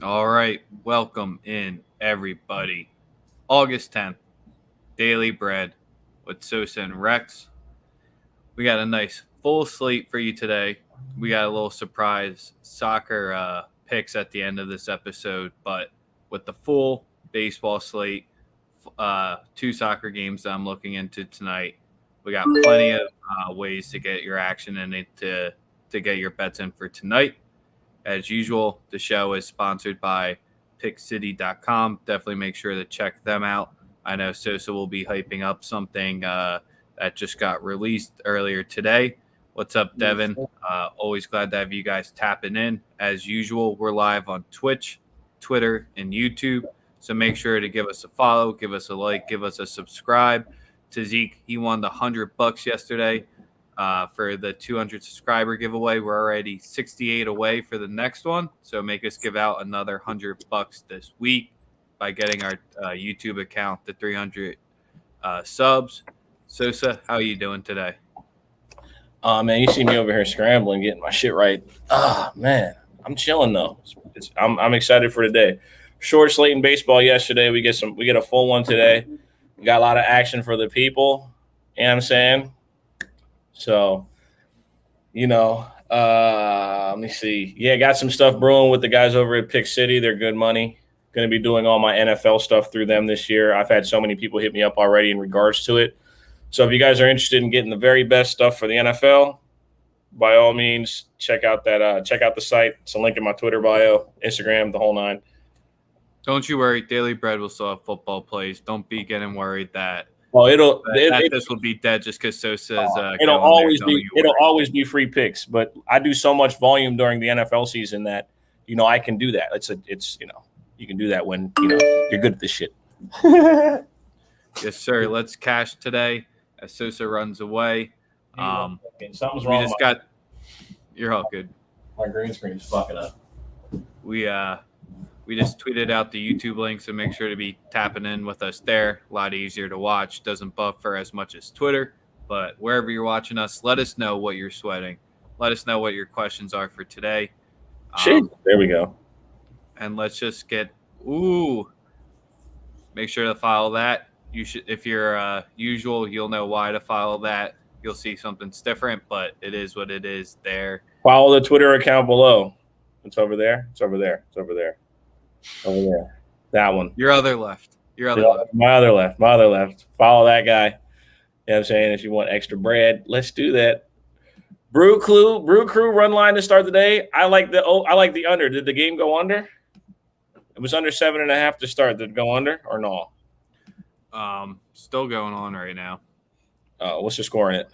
All right, welcome in everybody. August 10th, Daily Bread with Sosa and Rex. We got a nice full slate for you today. We got a little surprise soccer picks at the end of this episode, but with the full baseball slate, two soccer games that I'm looking into tonight, we got plenty of ways to get your action in it to get your bets in for tonight. As usual, the show is sponsored by pickcity.com. Definitely make sure to check them out. I know Sosa will be hyping up something that just got released earlier today. What's up, Devin? Always glad to have you guys tapping in. As usual, we're live on Twitch, Twitter, and YouTube. So make sure to give us a follow, give us a like, give us a subscribe. To Zeke, he won the $100 yesterday for the 200 subscriber giveaway. We're already 68 away for the next one, so make us give out another $100 this week by getting our YouTube account to 300 subs. Sosa, how are you doing today? Man, you see me over here scrambling, getting my shit right. Man, I'm chilling though. I'm excited for today. Short slate in baseball yesterday. We get a full one today. We got a lot of action for the people. You know what I'm saying? So, let me see. Yeah, got some stuff brewing with the guys over at Pick City. They're good money. Going to be doing all my NFL stuff through them this year. I've had so many people hit me up already in regards to it. So if you guys are interested in getting the very best stuff for the NFL, by all means, check out the site. It's a link in my Twitter bio, Instagram, the whole nine. Don't you worry, Daily Bread will still have football plays. Don't be getting worried that Well, this will be dead just because Sosa is it'll going there. always Don't be you it'll worry. always be free picks. But I do so much volume during the NFL season that I can do that. It's you can do that when you're good at this shit. Yes, sir. Let's cash today as Sosa runs away. Something's We wrong. just got. You're all good. My green screen's fucking up. We just tweeted out the YouTube link, so make sure to be tapping in with us there. A lot easier to watch. Doesn't buffer as much as Twitter, but wherever you're watching us, let us know what you're sweating. Let us know what your questions are for today. There we go. And let's just get. Ooh, make sure to follow that. You should, if you're usual, you'll know why to follow that. You'll see something's different, but it is what it is. There. Follow the Twitter account below. It's over there. It's over there. It's over there. Over there. That one. Your other left. Your other left. My other left. My other left. Follow that guy. You know what I'm saying? If you want extra bread, let's do that. Brew Crew run line to start the day. I like the under. Did the game go under? It was under 7.5 to start. Did it go under or no? Still going on right now. What's the score in it?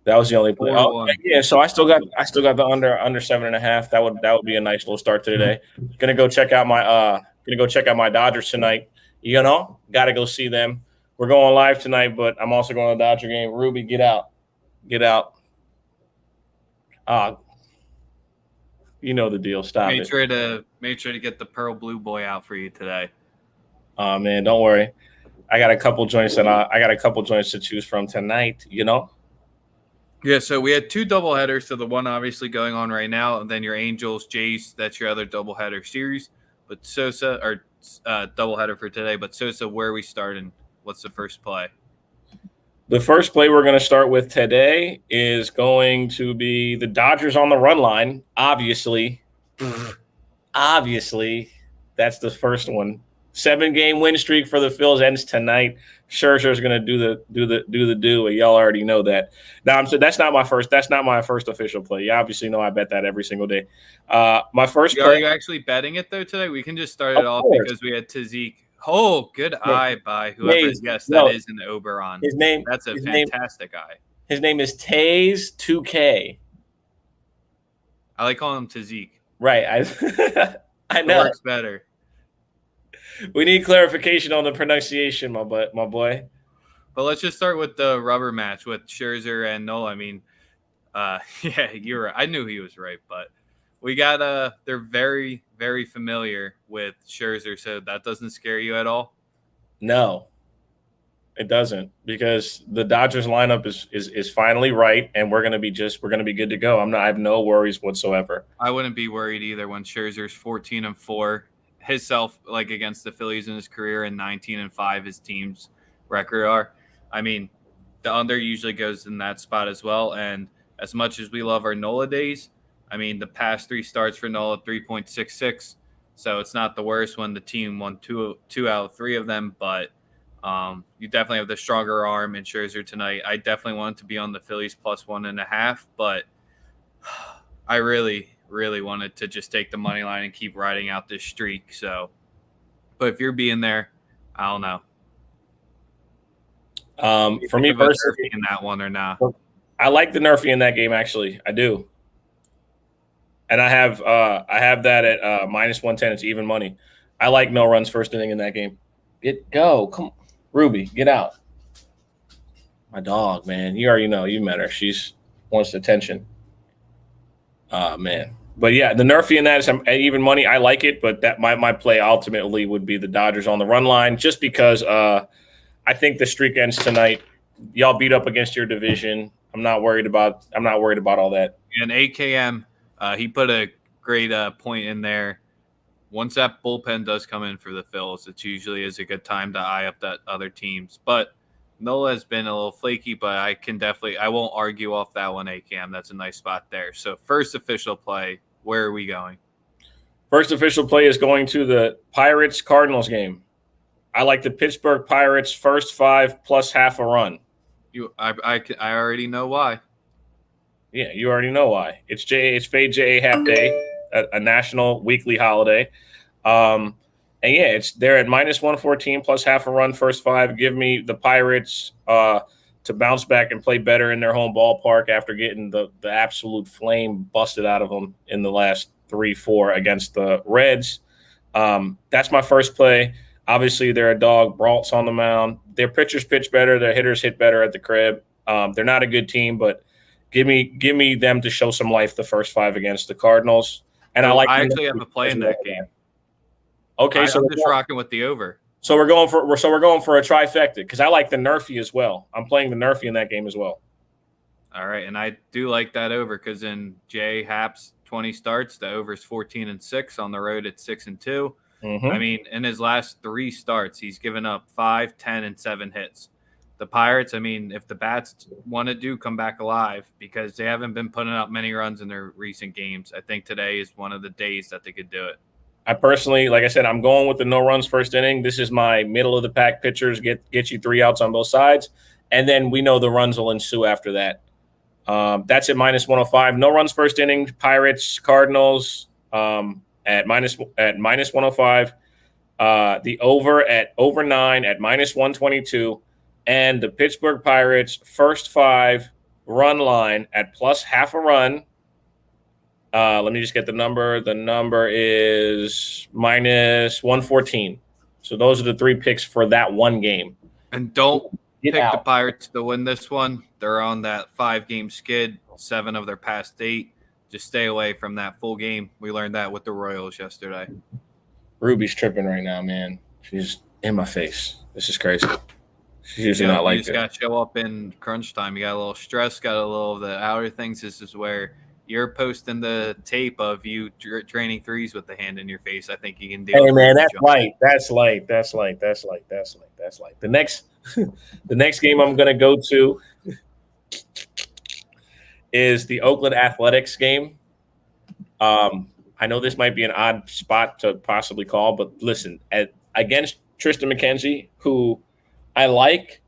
That was the only play. 4-1. Yeah. So I still got the under 7.5. That would be a nice little start to the day. Gonna go check out my Dodgers tonight. Got to go see them. We're going live tonight, but I'm also going to the Dodger game. Ruby, get out. You know the deal. Stop Make it. sure to get the Pearl Blue Boy out for you today. Oh man, don't worry. I got a couple joints to choose from tonight. Yeah, so we had two doubleheaders. So the one obviously going on right now, and then your Angels, Jays, that's your other doubleheader series. But Sosa, or doubleheader for today. But Sosa, where are we starting? What's the first play? The first play we're going to start with today is going to be the Dodgers on the run line. Obviously, that's the first one. 7-game win streak for the Phils ends tonight. Scherzer's going to do the do. Y'all already know that. Now, that's not my first official play. You obviously know I bet that every single day. My first play. Are you actually betting it though today? We can just start it off because we had Tazik. Oh, good eye by whoever. Yes, that is an Oberon. His name. That's a fantastic eye. His name is Taze 2K. I like calling him Tazik. Right. I know. It works better. We need clarification on the pronunciation, my boy. But let's just start with the rubber match with Scherzer and Nola. I mean, yeah, you're right. I knew he was right, but we got they're very, very familiar with Scherzer, so that doesn't scare you at all? No. It doesn't, because the Dodgers lineup is finally right, and we're gonna be good to go. I have no worries whatsoever. I wouldn't be worried either when Scherzer's 14-4 himself, like against the Phillies in his career, and 19-5 his team's record are. I mean, the under usually goes in that spot as well. And as much as we love our Nola days, I mean, the past 3 starts for Nola 3.66, so it's not the worst when the team won two out of 3 of them. But you definitely have the stronger arm in Scherzer tonight. I definitely wanted to be on the Phillies plus 1.5, but I really wanted to just take the money line and keep riding out this streak. So, but if you're being there, I don't know. For me personally, in that one or not, I like the Nerfy in that game. Actually, I do, and I have that at -110. It's even money. I like no runs first inning in that game. Come on. Ruby, get out. My dog, man. You already know. You met her. She's wants attention. Man. But yeah, the Nerfy in that is even money. I like it, but that my play ultimately would be the Dodgers on the run line, just because I think the streak ends tonight. Y'all beat up against your division. I'm not worried about all that. And AKM, he put a great point in there. Once that bullpen does come in for the Phils, it usually is a good time to eye up that other teams. But Nola has been a little flaky, but I won't argue off that one, AKM. That's a nice spot there. So first official play, where are we going? First official play is going to the Pirates-Cardinals game. I like the Pittsburgh Pirates first 5 plus half a run. I already know why. Yeah, you already know why. It's Fade J.A. Happ Day, a national weekly holiday. And yeah, they're at -114 plus half a run first 5. Give me the Pirates to bounce back and play better in their home ballpark after getting the absolute flame busted out of them in the last 3-4 against the Reds. That's my first play. Obviously, they're a dog. Brault's on the mound. Their pitchers pitch better. Their hitters hit better at the crib. They're not a good team, but give me them to show some life the first 5 against the Cardinals. And I actually have a play in that game. Okay, so I'm just rocking with the over. So we're going for a trifecta, because I like the Nerfy as well. I'm playing the Nerfy in that game as well. All right, and I do like that over, because in J. Happ's 20 starts, the over is 14-6 on the road at 6-2. Mm-hmm. I mean, in his last 3 starts, he's given up 5, 10, and 7 hits. The Pirates, I mean, if the bats want to come back alive, because they haven't been putting up many runs in their recent games, I think today is one of the days that they could do it. I personally, like I said, I'm going with the no runs first inning. This is my middle of the pack pitchers, get you 3 outs on both sides, and then we know the runs will ensue after that. That's at -105. No runs first inning. Pirates, Cardinals at -105. The over at over 9 at -122, and the Pittsburgh Pirates first 5 run line at plus half a run. Let me just get the number. The number is -114. So those are the 3 picks for that one game. And don't pick the Pirates to win this one. They're on that 5-game skid, 7 of their past 8. Just stay away from that full game. We learned that with the Royals yesterday. Ruby's tripping right now, man. She's in my face. This is crazy. She's usually not like that. You just got to show up in crunch time. You got a little stress, got a little of the outer things. This is where you're posting the tape of you training threes with the hand in your face. I think you can do. Hey, man, that's light. That's light. The next game I'm going to go to is the Oakland Athletics game. I know this might be an odd spot to possibly call, but listen, against Tristan McKenzie, who I like,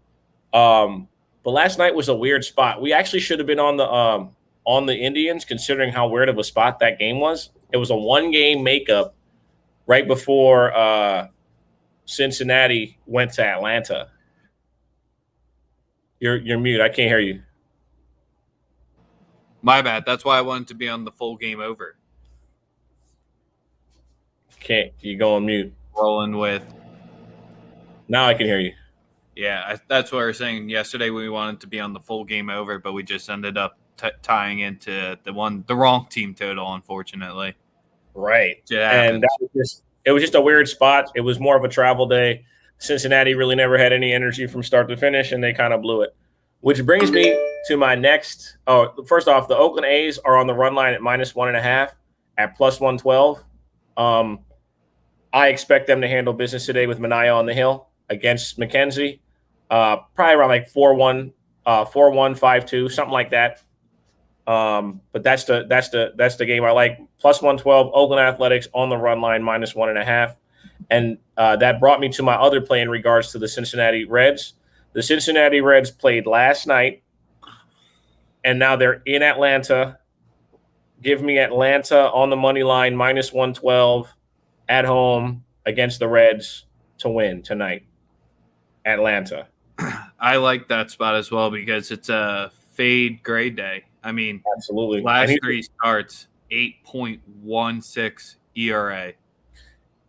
but last night was a weird spot. We actually should have been on the Indians, considering how weird of a spot that game was. It was a 1-game makeup right before Cincinnati went to Atlanta. You're mute. I can't hear you. My bad. That's why I wanted to be on the full game over. Can't. You go on mute. Rolling with. Now I can hear you. Yeah, that's what we were saying yesterday. We wanted to be on the full game over, but we just ended up tying into the wrong team total, unfortunately. Right. And it was just a weird spot. It was more of a travel day. Cincinnati really never had any energy from start to finish, and they kind of blew it. Which brings me to my next. Oh, first off, the Oakland A's are on the run line at -1.5 at +112. I expect them to handle business today with Manaea on the hill against McKenzie. Probably around like 4-1, 4-1, 5-2, something like that. But that's the game I like. +112, Oakland Athletics on the run line -1.5. And that brought me to my other play in regards to the Cincinnati Reds. The Cincinnati Reds played last night, and now they're in Atlanta. Give me Atlanta on the money line -112 at home against the Reds to win tonight. Atlanta. I like that spot as well because it's a fade gray day. I mean, absolutely. Last three starts, 8.16 ERA.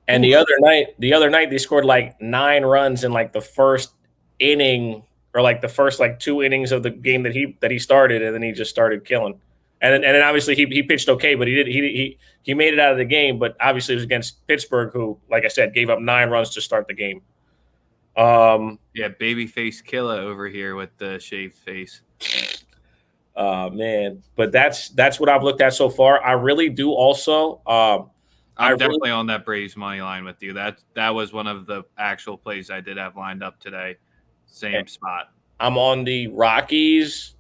And the other night they scored like 9 runs in like the first inning, or like the first like 2 innings of the game that he started, and then he just started killing. And then obviously he pitched okay, but he made it out of the game. But obviously it was against Pittsburgh, who, like I said, gave up 9 runs to start the game. Yeah, babyface killer over here with the shaved face. Man, but that's what I've looked at so far. I really do also. I'm definitely on that Braves money line with you. That was one of the actual plays I did have lined up today. Same spot. I'm on the Rockies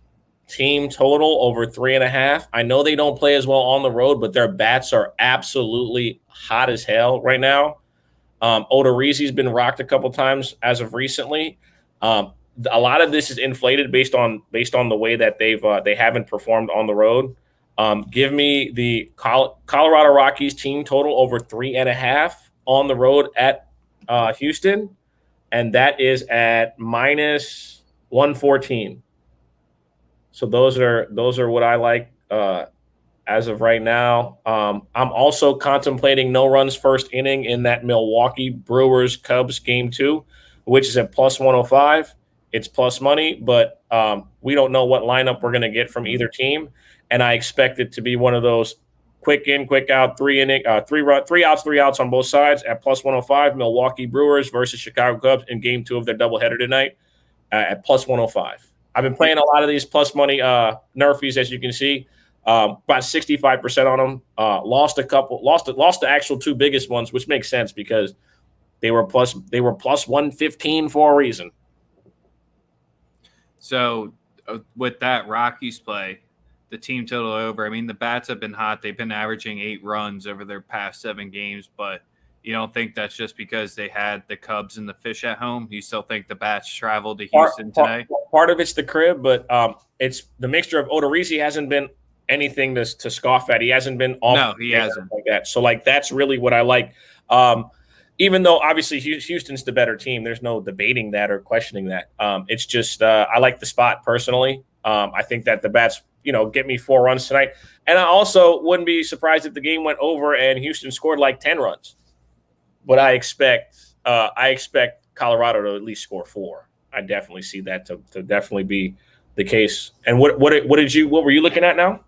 team total over 3.5. I know they don't play as well on the road, but their bats are absolutely hot as hell right now. Odorizzi's been rocked a couple times as of recently. A lot of this is inflated based on the way that they haven't performed on the road. Give me the Colorado Rockies team total over 3.5 on the road at Houston, and that is at -114. So those are what I like as of right now. I'm also contemplating no runs first inning in that Milwaukee Brewers Cubs game 2, which is at +105. It's plus money, but we don't know what lineup we're going to get from either team. And I expect it to be one of those quick in, quick out, 3 outs, 3 outs on both sides at +105. Milwaukee Brewers versus Chicago Cubs in game 2 of their doubleheader tonight at +105. I've been playing a lot of these plus money Nerfies, as you can see, about 65% on them. Lost the actual 2 biggest ones, which makes sense because they were plus 115 for a reason. So with that Rockies play, the team total over, I mean, the bats have been hot. They've been averaging 8 runs over their past 7 games, but you don't think that's just because they had the Cubs and the Fish at home? You still think the bats traveled to Houston today? Part of it's the crib, but it's the mixture of Odorizzi hasn't been anything to scoff at. He hasn't been off. No, he hasn't. Like that. So, like, that's really what I like. Even though, obviously, Houston's the better team. There's no debating that or questioning that. It's just I like the spot personally. I think that the bats, get me 4 runs tonight. And I also wouldn't be surprised if the game went over and Houston scored like 10 runs. But I expect Colorado to at least score 4. I definitely see that to definitely be the case. And what were you looking at now?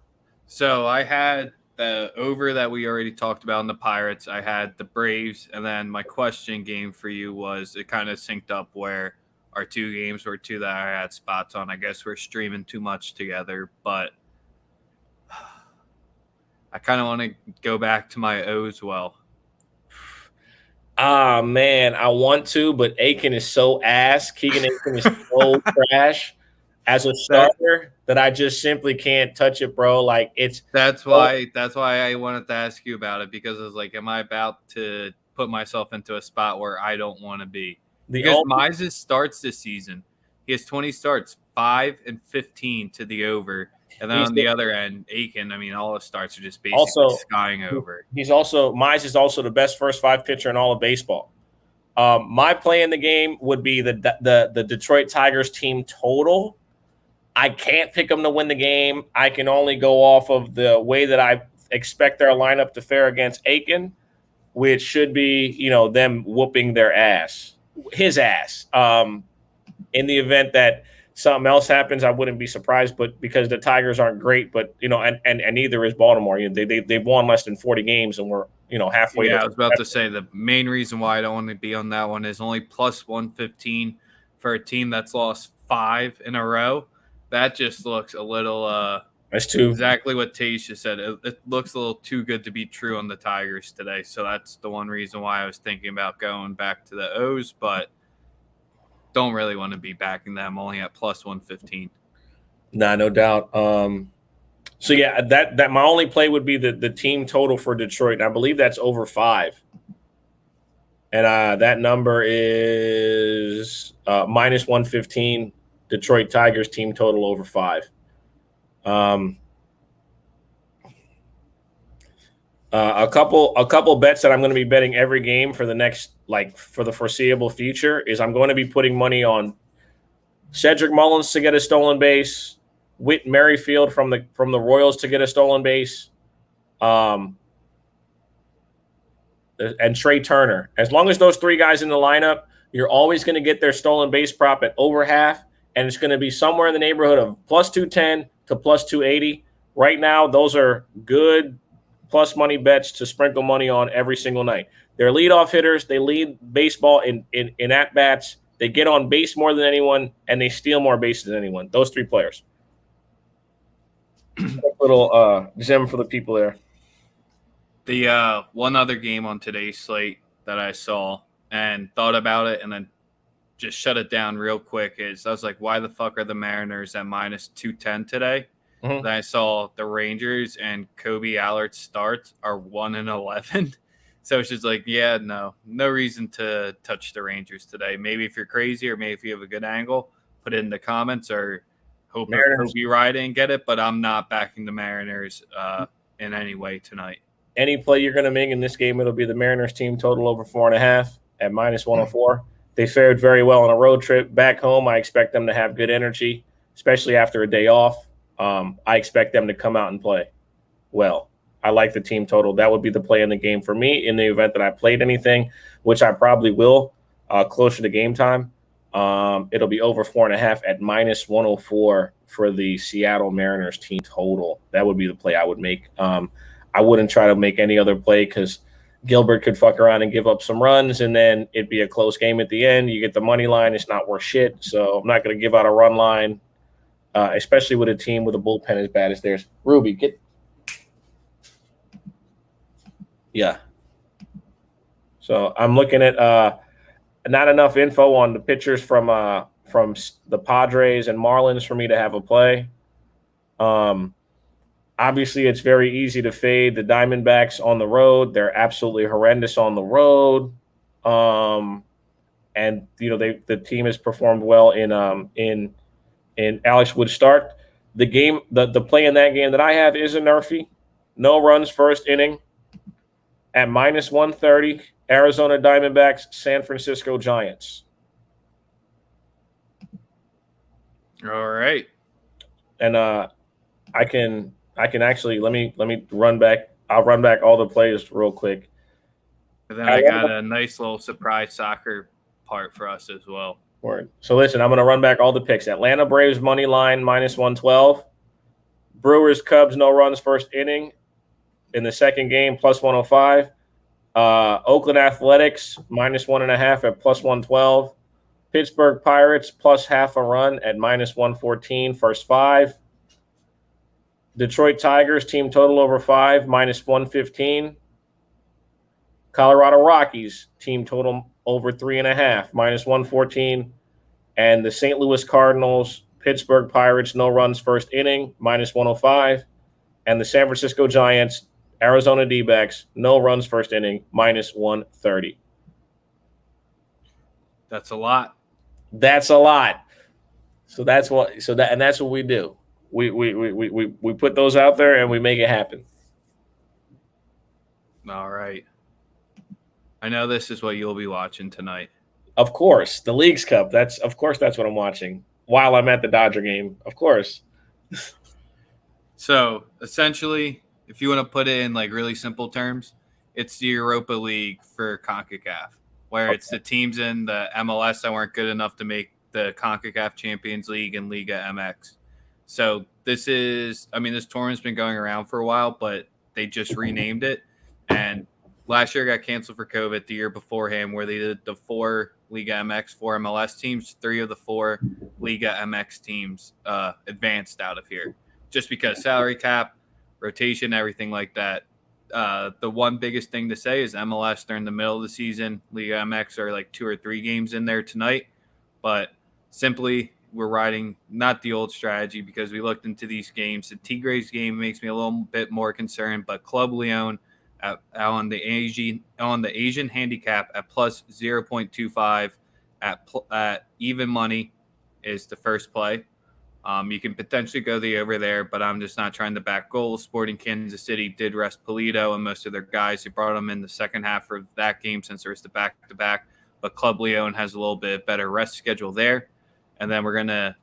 So I had the over that we already talked about in the Pirates. I had the Braves, and then my question game for you was, it kind of synced up where our 2 games were 2 that I had spots on. I guess we're streaming too much together, but I kind of want to go back to my O's well. Ah, man, I want to, but Aiken is so ass. Keegan Aiken is so trash as a starter that I just simply can't touch it, bro. Like, that's why I wanted to ask you about it, because I was like, am I about to put myself into a spot where I don't want to be? Because Mize starts this season, he has 20 starts, 5 and 15 to the over. And then on the other end, Aiken, I mean, all his starts are just basically skying over. Mize is also the best first 5 pitcher in all of baseball. My play in the game would be the Detroit Tigers team total. I can't pick them to win the game. I can only go off of the way that I expect their lineup to fare against Aiken, which should be, them whooping his ass. In the event that something else happens, I wouldn't be surprised. But because the Tigers aren't great, but and neither is Baltimore. They've won less than 40 games, and we're halfway. Yeah, I was about to say the main reason why I don't want to be on that one is only plus 115 for a team that's lost 5 in a row. That just looks a little That's too exactly what Tage just said. It looks a little too good to be true on the Tigers today. So that's the one reason why I was thinking about going back to the O's, but don't really want to be backing them only at plus 115. Nah, no doubt. So yeah, that my only play would be the team total for Detroit, and I believe that's over 5. And that number is minus 115. Detroit Tigers team total over 5. A couple bets that I'm going to be betting every game for the next, for the foreseeable future, is I'm going to be putting money on Cedric Mullins to get a stolen base, Whit Merrifield from the Royals to get a stolen base, and Trey Turner. As long as those 3 guys in the lineup, you're always going to get their stolen base prop at over half, and it's going to be somewhere in the neighborhood of plus 210 to plus 280. Right now, those are good plus money bets to sprinkle money on every single night. They're leadoff hitters. They lead baseball in at-bats. They get on base more than anyone, and they steal more bases than anyone. Those 3 players. Little gem for the people there. The one other game on today's slate that I saw and thought about it and then just shut it down real quick is I was like, why the fuck are the Mariners at minus 210 today? Mm-hmm. Then I saw the Rangers and Kobe Allard's starts are 1-11. So it's just like, yeah, no reason to touch the Rangers today. Maybe if you're crazy or maybe if you have a good angle, put it in the comments or hope you ride it and get it. But I'm not backing the Mariners in any way tonight. Any play you're going to make in this game, it'll be the Mariners team total over 4.5 at minus 104. Mm-hmm. They fared very well on a road trip. Back home, I expect them to have good energy, especially after a day off. I expect them to come out and play well. I like the team total. That would be the play in the game for me in the event that I played anything, which I probably will closer to game time. It'll be over 4.5 at minus 104 for the Seattle Mariners team total. That would be the play I would make. I wouldn't try to make any other play because Gilbert could fuck around and give up some runs, and then it'd be a close game at the end. You get the money line. It's not worth shit. So I'm not going to give out a run line, especially with a team with a bullpen as bad as theirs. Ruby, get – yeah. So I'm looking at not enough info on the pitchers from the Padres and Marlins for me to have a play. Obviously, it's very easy to fade the Diamondbacks on the road. They're absolutely horrendous on the road. And the team has performed well in Alex Wood's start. The game, the play in that game that I have is a Nerfy. No runs first inning at minus 130. Arizona Diamondbacks, San Francisco Giants. All right. And I can actually let me run back. I'll run back all the plays real quick. And then I got a nice little surprise soccer part for us as well. Right. So listen, I'm going to run back all the picks. Atlanta Braves money line minus 112. Brewers Cubs no runs first inning in the second game plus 105. Oakland Athletics minus 1.5 at plus 112. Pittsburgh Pirates plus half a run at minus 114 first 5. Detroit Tigers team total over 5 minus 115. Colorado Rockies team total over 3.5 minus 114. And the St. Louis Cardinals Pittsburgh Pirates no runs first inning minus 105. And the San Francisco Giants Arizona D-backs no runs first inning minus 130. That's a lot. That's a lot. So that's what we do. We put those out there and we make it happen. All right. I know this is what you'll be watching tonight. Of course, the Leagues Cup. That's what I'm watching while I'm at the Dodger game. Of course. So essentially, if you want to put it in like really simple terms, it's the Europa League for CONCACAF, where it's the teams in the MLS that weren't good enough to make the CONCACAF Champions League and Liga MX. So this tournament's been going around for a while, but they just renamed it. And last year got canceled for COVID. The year beforehand, where they did the 4 Liga MX, 4 MLS teams, 3 of the 4 Liga MX teams advanced out of here, just because salary cap, rotation, everything like that. The one biggest thing to say is MLS during the middle of the season. Liga MX are like 2 or 3 games in there tonight, but simply we're riding not the old strategy because we looked into these games. The Tigres game makes me a little bit more concerned, but Club Leon on the Asian handicap at plus 0.25 at even money is the first play. You can potentially go the over there, but I'm just not trying to back goals. Sporting Kansas City did rest Polito and most of their guys. They brought them in the second half of that game since there was the back-to-back. But Club Leon has a little bit better rest schedule there. And then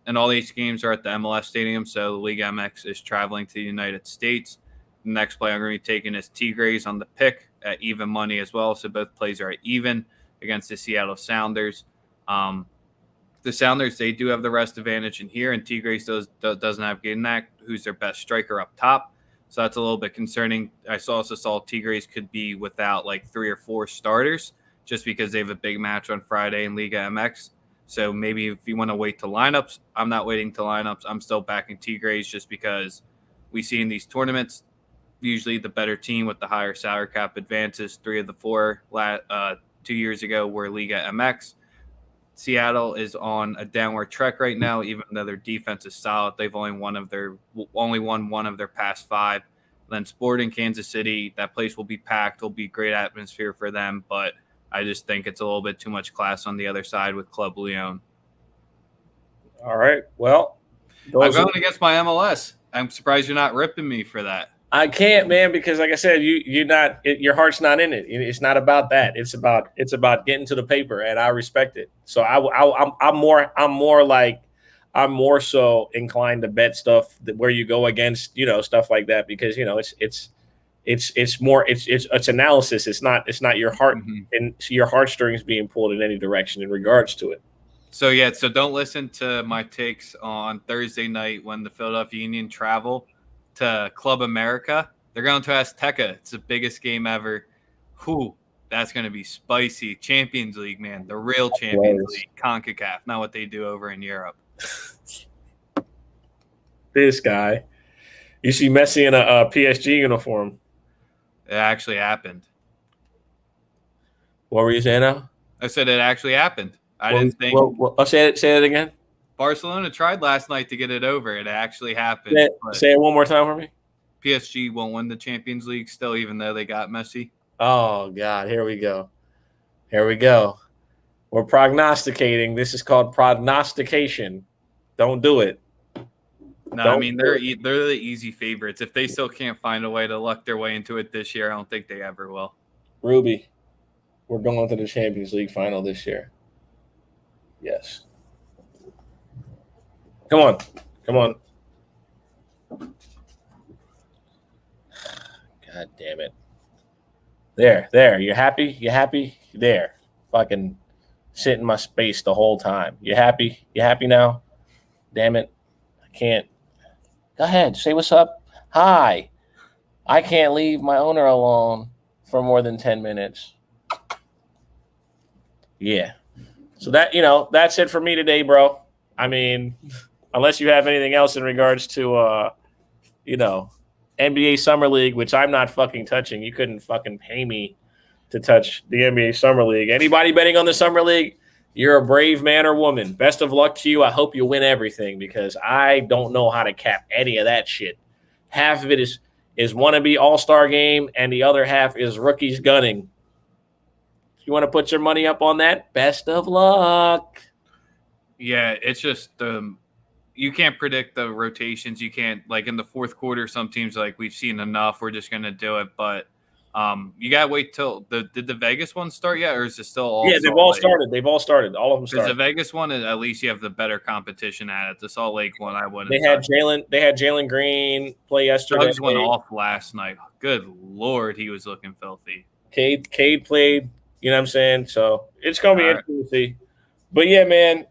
and all these games are at the MLS Stadium, so the League MX is traveling to the United States. The next play I'm going to be taking is Tigres on the pick at even money as well. So both plays are at even against the Seattle Sounders. The Sounders, they do have the rest advantage in here, and Tigres doesn't have Gignac, who's their best striker up top. So that's a little bit concerning. I also saw Tigres could be without like 3 or 4 starters just because they have a big match on Friday in Liga MX. So maybe if you want to wait to lineups, I'm not waiting to lineups. I'm still backing Tigres just because we see in these tournaments, usually the better team with the higher salary cap advances. 3 of the 4 2 years ago were Liga MX. Seattle is on a downward trek right now, even though their defense is solid. They've only won one of their past 5. Then Sporting Kansas City, that place will be packed. Will be great atmosphere for them, but I just think it's a little bit too much class on the other side with Club Leon. All right. Well, I'm going against my MLS. I'm surprised you're not ripping me for that. I can't, man, because like I said, your heart's not in it. It's not about that. It's about getting to the paper, and I respect it. So I'm more so inclined to bet stuff where you go against, stuff like that, because it's analysis. It's not your heart and your heartstrings being pulled in any direction in regards to it. So don't listen to my takes on Thursday night when the Philadelphia Union travel to Club America. They're going to Azteca. It's the biggest game ever. That's going to be spicy. Champions League, man. The real Champions League. CONCACAF, not what they do over in Europe. This guy. You see Messi in a PSG uniform. It actually happened. What were you saying now? I said it actually happened. I didn't think. I'll say it again. Barcelona tried last night to get it over. It actually happened. Say it one more time for me. PSG won't win the Champions League still, even though they got Messi. Oh, God. Here we go. We're prognosticating. This is called prognostication. Don't do it. No, I mean, they're the easy favorites. If they still can't find a way to luck their way into it this year, I don't think they ever will. Ruby, we're going to the Champions League final this year. Yes. Come on. God damn it. There. You happy? There. Fucking sit in my space the whole time. You happy? Now? Damn it. I can't. Go ahead. Say what's up. Hi. I can't leave my owner alone for more than 10 minutes. Yeah. So that's it for me today, bro. I mean, unless you have anything else in regards to, NBA Summer League, which I'm not fucking touching. You couldn't fucking pay me to touch the NBA Summer League. Anybody betting on the Summer League, you're a brave man or woman. Best of luck to you. I hope you win everything because I don't know how to cap any of that shit. Half of it is wannabe all-star game, and the other half is rookies gunning. If you want to put your money up on that, best of luck. Yeah, it's just you can't predict the rotations. You can't, like in the fourth quarter, some teams are like, we've seen enough, we're just going to do it. But you got to wait till did the Vegas one start yet, or is it still all? Yeah, they've all started. All of them started. Because the Vegas one, at least you have the better competition at it. The Salt Lake one, I wouldn't. They had Jalen Green play yesterday. Suggs went off last night. Good Lord, he was looking filthy. Cade played, you know what I'm saying? So it's going to be interesting to see. But yeah, man,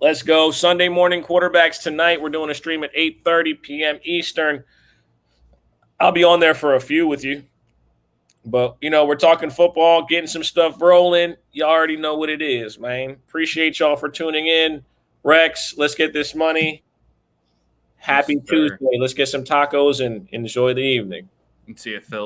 Let's go. Sunday morning quarterbacks tonight. We're doing a stream at 8:30 p.m. Eastern. I'll be on there for a few with you. But, we're talking football, getting some stuff rolling. You already know what it is, man. Appreciate y'all for tuning in. Rex, let's get this money. Happy Yes, sir. Tuesday. Let's get some tacos and enjoy the evening. And see you, Phil.